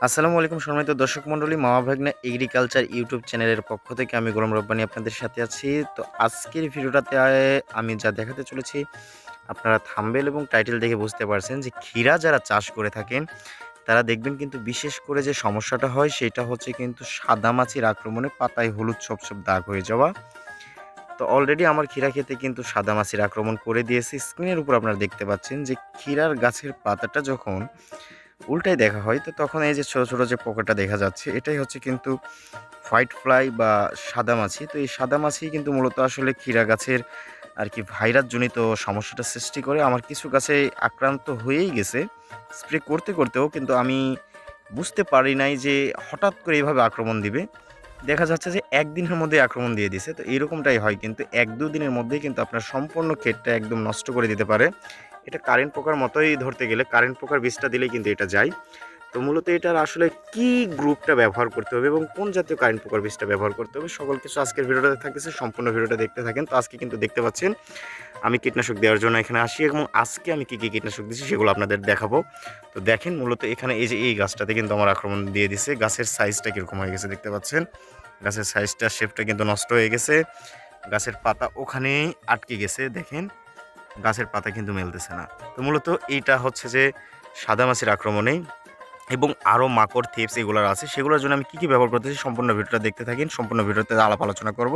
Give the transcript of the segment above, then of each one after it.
আসসালামু আলাইকুম সম্মানিত দর্শক মণ্ডলী, মামা ভাগ্নে এগ্রিকালচার ইউটিউব চ্যানেলের পক্ষ থেকে আমি গোলাম রব্বানী আপনাদের সাথে আছি। তো আজকের ভিডিওটাতে আমি যা দেখাতে চলেছি, আপনারা থাম্বনেল এবং টাইটেল দেখে বুঝতে পারছেন যে ক্ষীরা যারা চাষ করে থাকেন তারা দেখবেন কিন্তু বিশেষ করে যে সমস্যাটা হয় সেটা হচ্ছে কিন্তু সাদামাছির আক্রমণে পাতায় হলুদ ছোপ ছোপ দাগ হয়ে যাওয়া। তো অলরেডি আমার ক্ষীরা ক্ষেতে কিন্তু সাদামাছির আক্রমণ করে দিয়েছে। স্ক্রিনের উপর আপনারা দেখতে পাচ্ছেন যে ক্ষীরার গাছের পাতাটা যখন উল্টায় দেখা হয়, তো তখন এই যে ছোট ছোট যে পোকাটা দেখা যাচ্ছে এটাই হচ্ছে কিন্তু হোয়াইট ফ্লাই বা সাদামাছি। তো এই সাদামাছি কিন্তু মূলত আসলে ক্ষীরা গাছের আর কি ভাইরাস জনিত সমস্যাটা সৃষ্টি করে। আমার কিছু গাছে আক্রান্ত হয়েই গেছে, স্প্রে করতে করতেও কিন্তু আমি বুঝতে পারি নাই যে হঠাৎ করে এইভাবে আক্রমণ দিবে। দেখা যাচ্ছে যে একদিনের মধ্যে আক্রমণ দিয়ে দিছে। তো এইরকমটাই হয়, কিন্তু ১-২ দিনের মধ্যেই কিন্তু আপনার সম্পূর্ণ ক্ষেতটা একদম নষ্ট করে দিতে পারে। এটা কারেন্ট পোকার মতোই ধরতে গেলে, কারেন্ট পোকার বিষটা দিলেই কিন্তু এটা যায়। তো মূলত এটার আসলে কি গ্রুপটা ব্যবহার করতে হবে এবং কোন জাতীয় কারেন্ট পোকার বিষটা ব্যবহার করতে হবে সকল কিছু আজকের ভিডিওটাতে থাকতেছে। সম্পূর্ণ ভিডিওটা দেখতে থাকেন। তো আজকে কিন্তু দেখতে পাচ্ছেন আমি কীটনাশক দেওয়ার জন্য এখানে আসি এবং আজকে আমি কী কীটনাশক দিচ্ছি সেগুলো আপনাদের দেখাবো। তো দেখেন মূলত এখানে এই যে এই গাছটাতে কিন্তু আমার আক্রমণ দিয়ে দিছে। গাছের সাইজটা কীরকম হয়ে গেছে দেখতে পাচ্ছেন। গাছের সাইজটা শেপটা কিন্তু নষ্ট হয়ে গেছে। গাছের পাতা ওখানেই আটকে গেছে দেখেন। গাছের পাতা কিন্তু মেলতেছে না। তো মূলত এইটা হচ্ছে যে সাদামাছির আক্রমণেই, এবং আরও মাকড় থিপস এগুলার আছে, সেগুলোর জন্য আমি কী ব্যবহার করতেছি সম্পূর্ণ ভিডিওটা দেখতে থাকেন। সম্পূর্ণ ভিডিওতে আলাপ আলোচনা করব।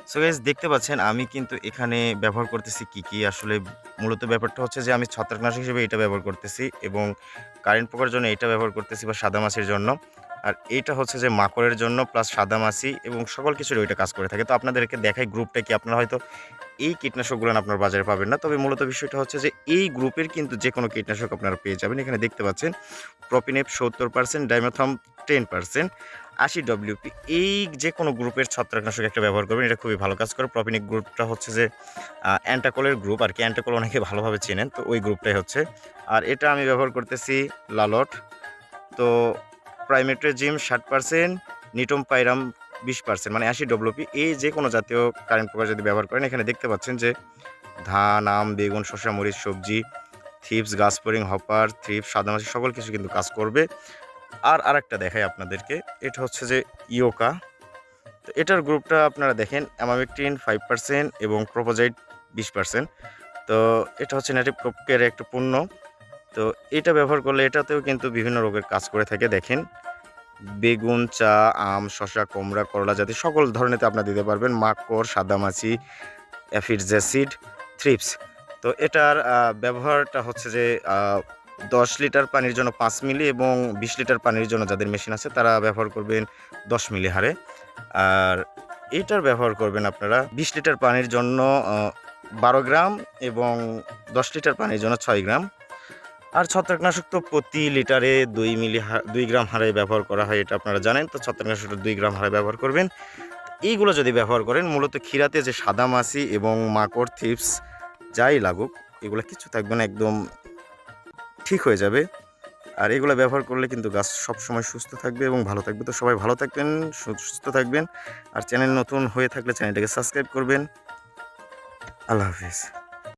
সো গাইস, দেখতে পাচ্ছেন আমি কিন্তু এখানে ব্যবহার করতেছি কী আসলে মূলত ব্যাপারটা হচ্ছে যে আমি ছত্রাকনাশক হিসেবে এটা ব্যবহার করতেছি এবং কারেন্ট পোকার জন্য এটা ব্যবহার করতেছি বা সাদামাছির জন্য। আর এইটা হচ্ছে যে মাকড়ের জন্য প্লাস সাদামাছি এবং সকল কিছুর ওইটা কাজ করে থাকে। তো আপনাদেরকে দেখাই গ্রুপটা কি। আপনারা হয়তো এই কীটনাশকগুলো আপনার বাজারে পাবেন না, তবে মূলত বিষয়টা হচ্ছে যে এই গ্রুপের কিন্তু যে কোনো কীটনাশক আপনারা পেয়ে যাবেন। এখানে দেখতে পাচ্ছেন প্রপিনেপ 70%, ডাইমেথম 10%, 80 ডব্লিউপি। এই যে কোনো গ্রুপের ছত্রাকনাশক একটা ব্যবহার করবেন, এটা খুবই ভালো কাজ করে। প্রপিনিক গ্রুপটা হচ্ছে যে অ্যান্টাকলের গ্রুপ আর কি, অ্যান্টাকল অনেকে ভালোভাবে চেনেন, তো ওই গ্রুপটাই হচ্ছে। আর এটা আমি ব্যবহার করতেছি লালট। তো প্রাইমেট্রেজিম 60%, নিটম পাইরাম 20%, মানে 80 ডব্লিউপি। এই যে কোনো জাতীয় কারেন্ট পোকা যদি ব্যবহার করেন, এখানে দেখতে পাচ্ছেন যে ধান, আম, বেগুন, শসা, মরিচ, সবজি, থিপস, গাছপরিং, হপার, থ্রিপস, সাদামাছি সকল কিছু কিন্তু কাজ করবে। আর আরেকটা দেখাই আপনাদেরকে, এটা হচ্ছে যে ইয়োকা। তো এটার গ্রুপটা আপনারা দেখেন অ্যামামেকটিন 5% এবং প্রোপোজাইট 20%। তো এটা হচ্ছে নেটিভ ক্রপকের একটা পণ্য। তো এটা ব্যবহার করলে এটাতেও কিন্তু বিভিন্ন রোগের কাজ করে থাকে। দেখেন বেগুন, চা, আম, শসা, কুমড়া, করলা জাতীয় সকল ধরনেরতে আপনারা দিতে পারবেন। মাকড়, সাদামাছি, অ্যাফিডস অ্যাসিড, থ্রিপস। তো এটার ব্যবহারটা হচ্ছে যে 10 লিটার পানির জন্য 5 মিলি এবং 20 লিটার পানির জন্য যাদের মেশিন আছে তারা ব্যবহার করবেন 10 মিলি হারে। আর এইটার ব্যবহার করবেন আপনারা 20 লিটার পানির জন্য 12 গ্রাম এবং 10 লিটার পানির জন্য 6 গ্রাম। আর ছত্রাকনাশক তো প্রতি লিটারে 2 গ্রাম হারে ব্যবহার করা হয়, এটা আপনারা জানেন। তো ছত্রাকনাশকটা 2 গ্রাম হারে ব্যবহার করবেন। এইগুলো যদি ব্যবহার করেন, মূলত ক্ষীরাতে যে সাদামাছি এবং মাকড়, থিপস যাই লাগুক এগুলো কিচ্ছু থাকবে না, একদম ঠিক হয়ে যাবে। আর এগুলো ব্যবহার করলে কিন্তু গাছ সবসময় সুস্থ থাকবে এবং ভালো থাকবে। তো সবাই ভালো থাকবেন, সুস্থ থাকবেন। আর চ্যানেল নতুন হয়ে থাকলে চ্যানেলটাকে সাবস্ক্রাইব করবেন। আল্লাহ হাফিজ।